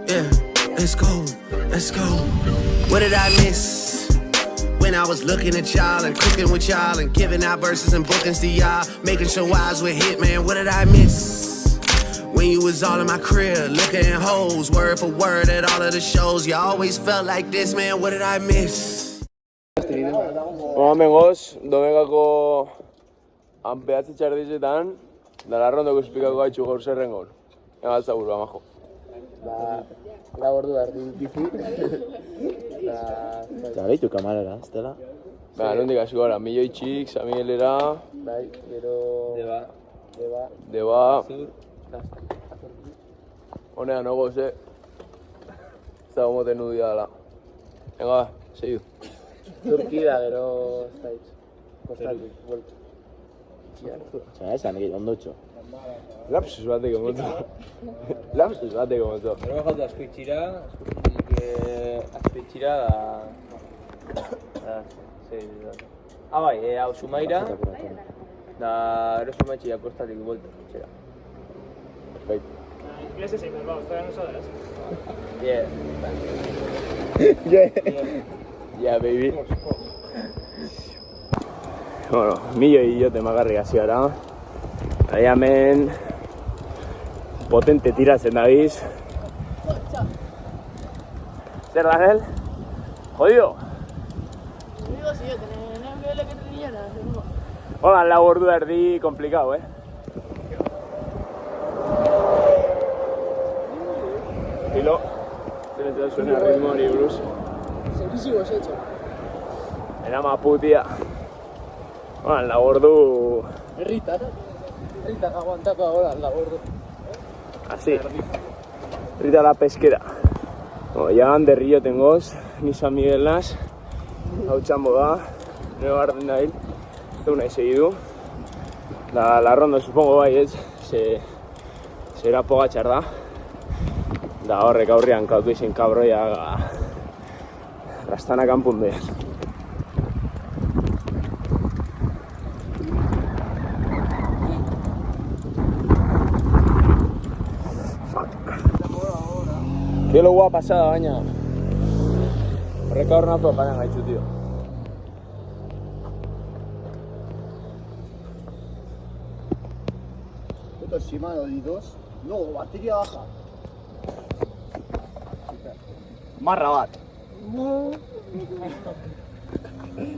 Yeah, let's go, let's go. What did I miss? When I was looking at y'all and cooking with y'all and giving out verses and bookings to y'all, making sure eyes were hit, man, what did I miss? When you was all in my crib, looking at hoes, word for word at all of the shows, you always felt like this, man, what did I miss? Mengoz, Domegako anpeatze txardizetan, da larrondoko espikako gaitxu gaur zerren gaur. Egaltza burua, majo. La ordu erdi bizi. Eta behitu kamarera, ez dela? Nondik hasi gara, Milioi Txik, Samiguelera... Bai, gero... Deba... Honean, nogoz, Ez dago moten nudia dela. Venga, segidu. Turkida, gero... Ez da hitz. Kostaldik, vuelta. Zara esan, ondotxo. Lapsus bateko moto. Lapsus bateko moto. Gero jautu azkoitxira da... bai, hau Sumaira, da gero Sumaitxira kostaldik vuelta. Perfecto. Inglés es inglés, todavía no sabes. Yeah, baby. Bueno, Milioi jote magarri hasi gara. Hemen potente tiratzen dabiz. Zer da, Nel? Jodido? Digo, sí, yo tenía un nivel que tenía nada, seguro. Hola, lau ordu erdi komplikau, Kilo, zer suena ritmo hori buruz. Segurísimo es hecho. Era putia. Hola, lau ordu... Rita aguantako ahora la gordo. Así. Rita la pesquera. Bueno, ya derrillo tengoz, ni San Miguel nas. Hau txambo da, nire garden dail. Ez du nahi segidu. La ronda supongo bai ez, zera pogatxar da. Da horrek aurrian kautu izin kabroia rastanak anpunde. Qué lo guapa pasada, baina. Horrek aurren atua pagan gaitzu, tío. Puto Shimano D2. No, batería baja. Marra bat.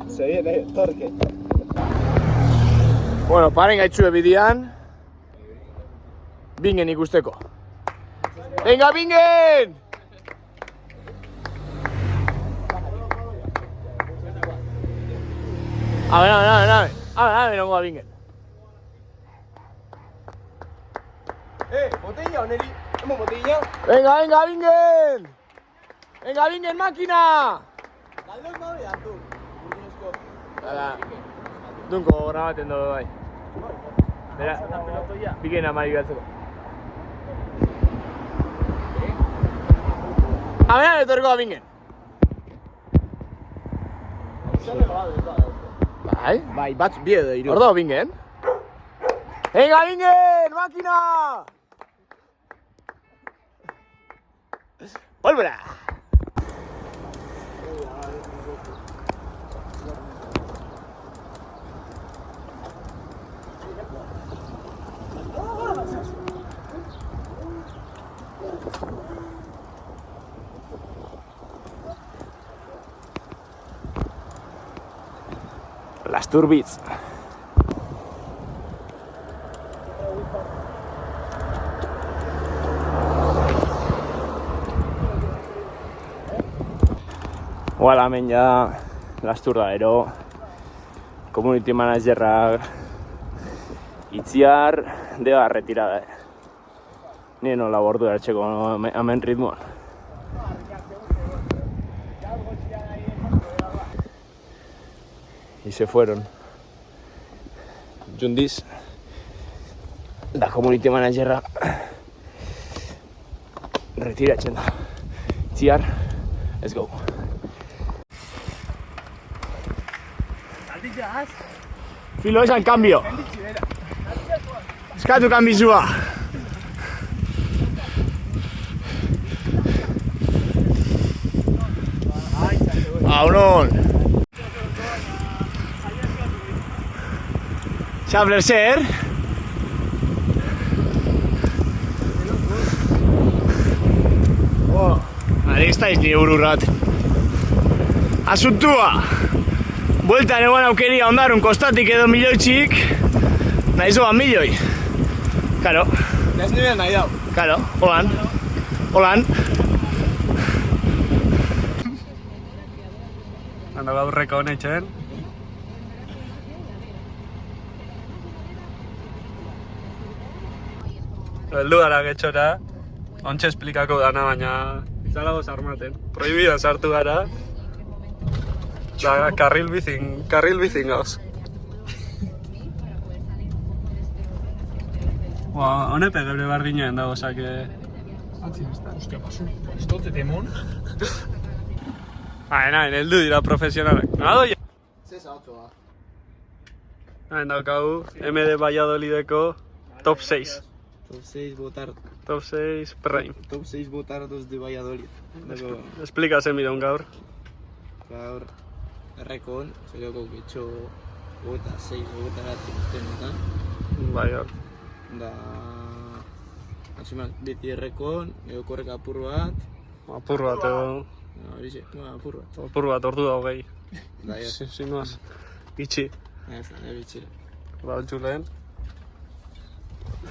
Se viene, torque. Bueno, paren gaitzu bidean. Bingen ikusteko. Venga, Bingen! A ver, nongo a Bingen. Botella, Oneri. ¿Hemos botella? Venga, Bingen! Venga, Bingen, máquina! Galdón no me da tú. Hala, dunko grabaten dugu bai. Bera, Bingen amari batzeko. Abean etorriko da Bingen. Bai, bat bi edo iru. Ordo Bingen. Venga, Bingen, máquina! Volvera! Las Turbits. Wala, hemen ja Lastur da ero. Community managerrak Itziar deba retirada. Ni no labordu hartzeko hemen ritmoan. Y se fueron. Jundis, la community managerra, retiratzen da. Itziar, let's go. Filo esan cambio. Eskatu kanbizua. Gaunon! Xabler, zer? Ari estáis nire bururrat. Asuntua! Bueltan egon aukeria ondarun kostatik edo milioitxik, nahi zoan milioi. Karo. Ez nire nahi dau. Karo, holan. Holan. Hando gaurreko honetxen. Beldu gara getxora. Ontxe esplikako dana, baina izalagoz armaten. Prohibidan sartu gara. Da, karril bizin gauz. Honepe gebre bardinoen dago, osake... Hostia, pasu. Esto te temon. Nahen, heldu dira profesionalak. Nado ya? Zesa otzoa. Nahen daukagu, MD Valladolideko top 6. Top 6 votar. Top 6 prime. Top 6 votardos de Valladolid. Explika zen bidon gaur. Gaur, errekon, zorioko getxo gota 6, gota ratzen ustenetan. Bai, hor. Da... Atximal, beti errekon, edo korrek apur bat. Apur bat edo... Horixe, apur bat. Apur bat ordu da hogei. Da, ez. Sinuaz. Itxi. Ez da, bitxira. Baltxu lehen.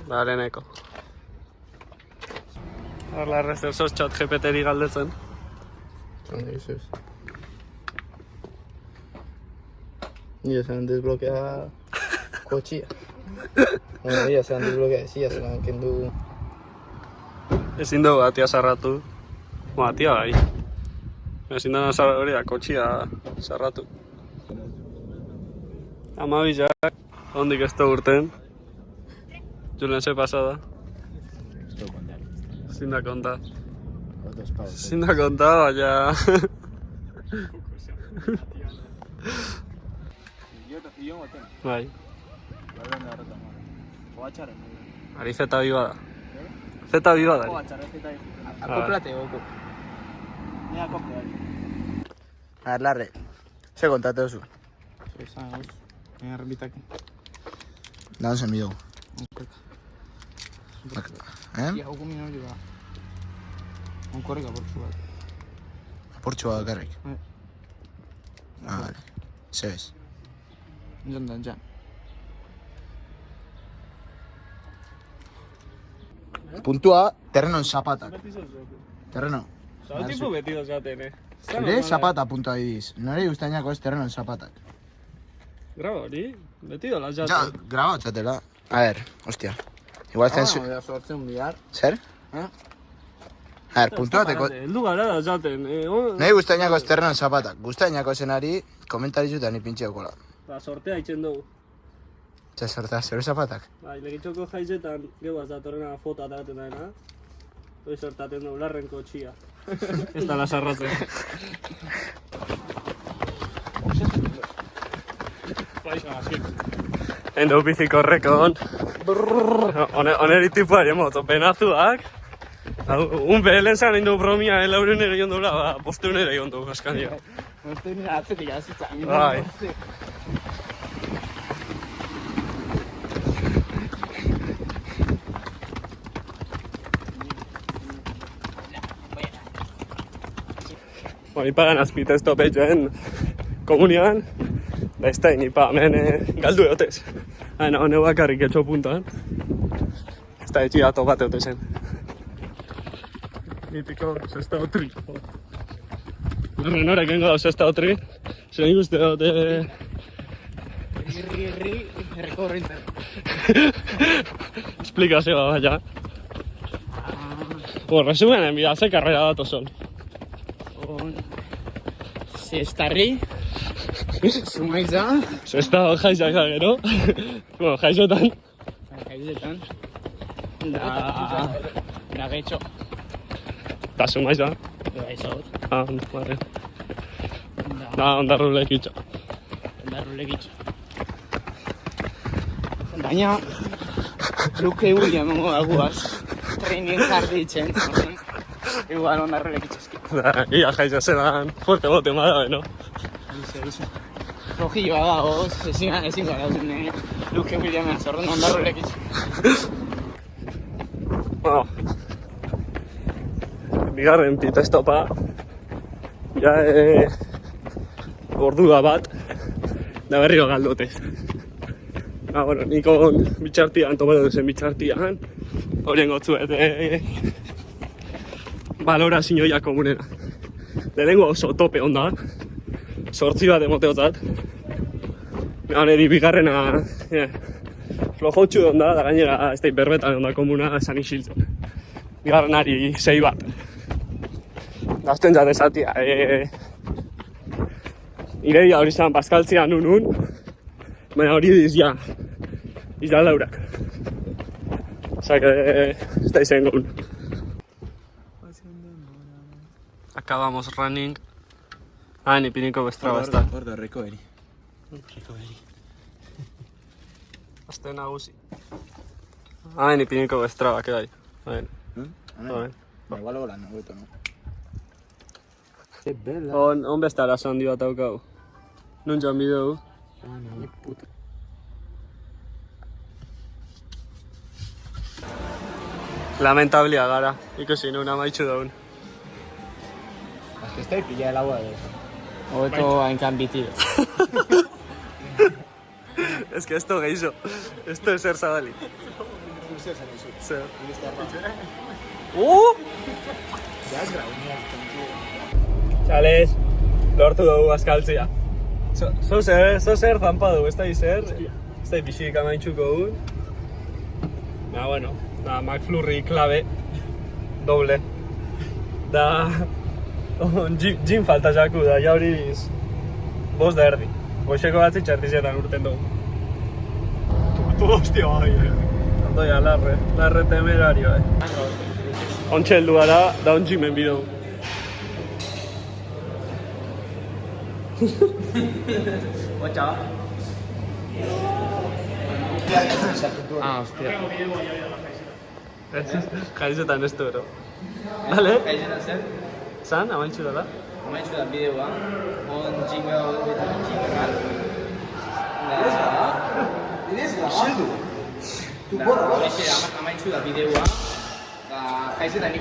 Da, leheneko. Horla errezten zoz txat GPT-ri galdetzen. Hande, izuz. Ya se han desbloqueado cochilla. Bueno, ya se han desbloqueado, sí, ya se han kendu. Ezin dugu atia sarratu. Atia bai. Ezin dugu hori da, kotxia sarratu. Amabizak, ondik ez da urten. Julen ze pasada. Ezin da konta. Ezin da konta, baina... Bai. Ari zeta biba da. Zeta biba da. Acoplate, Goku. Ni acople. A ver, Larre. Se kontate oso. Esan, erbitak. Dan zen bideu. Ya, Goku minori ba. Onkorrek aportzu bat. Aportxua bakarrik. Bai. Vale. Zebez. Jantan, jan. Puntua, terrenon zapatak. Terreno. Zautipu beti dozaten, Zure zapata puntua bidiz. Nore guztainako ez terrenon zapatak. Graba hori, beti dola Ja, zaten. grabatzatela. A ver, hostia. Igual zensu... Ja, sortzen bihar. Zer? A ver, puntua teko... Heldu gara da zaten. Nahi guztainako ez terrenon zapatak. Guztainako zenari komentarizutan ipintxeokola. Sortea itzen dugu. Txa sorta, zure zapatak? Bai, legitxoko jaizetan, gehuaz datorrena foto atagaten daena. Hoi sortaten dugu, larren kotxia. Ez da lasarratzen. Endo biziko horrekon. Oneri tipuari emoto, penazuak. Un behelen zan egin dugu bromia, lauren ere egin dugu, posteun ere egin dugu askania. Estoy ni atzetik azitzan. Bai. Ipagan azpita ez topetxoen komunian, da ez da inipa hemen galdu eotez. Haena, hone bakarrik etxo puntan. Ez da etxia topate otezen. Mitiko, zestao tri. Horren horrek engo dauz zestao tri. Zer ikuste dute... Rekorrinten. Esplikazioa baina. Resumen, enbida, ze karrera dato son. Zestarri. Zumaiza. Zestao jaizak da gero. Bueno, jaizotan. Jaizetan. Da getxo. Eta zumaiz da. Gaizot. Vale. Da, ondarrulek itxo. Ondarrulek itxo. Baina, Luke William emango dagoaz. Training jarri itzen. Igual ondarrelek itxeski. Ia jaitza zelan, fuerte bote madabe, no? Rojilloa dago, ezin gara zen, Luke Williamena zorren ondarrelek itxeski. Bueno, bigarren pit estopa, ja ordua bat, da berriro galdotez. Bueno, nikon bitxartian, tomatu zen bitxartian, horien gotzuet, balorazioia komunena. Lehenengo oso tope onda, 8 bat emoteotzat. Neri bigarrena flojotxu onda, da gainera ez da berbetan onda komuna esan isiltzen. Bigarrenari 6 bat. Gazten jat esatia, iredia hori zan paskaltzia nunun, baina hori diz ja, izan laurak. Osa, ez da izan gaun. Acabamos running. Ni piniko bestraba ez da. Ordo, recovery. Azte nagusi. Ni piniko bestraba, que bai. Amen. Igual golan, nagoeto, no? On bestara handi bat haukau. Nun joan bideu. Lamentablia gara, ikusi nun amaitxu daun. Ez da pila el agua de eso. Hobeto hainkan bitiro. Es que esto geixo, esto es ser zabali. Zer. Txales, lortu dugu azkaltzia. Zo zer zampa dugu, ez da izer, ez da pixik amaitxuko dugu. Bueno, da McFlurry klabe, doble. Da, gin falta jaku da, jauriz, 5:30. Goizeko batzi txartizetan urten dugu. Hostia, bai, Andoia, larre temerario, Ontxe heldu gara, da ontximen bideu. Hotxa. Hostia. Jaizetan ez du, ero. Dale? Gaizetan zer? Zan, amaitxu da? Amaitxu da bideoa. On jinga eta jinga. Isildu. Amaitxu da bideoa. Gaizetan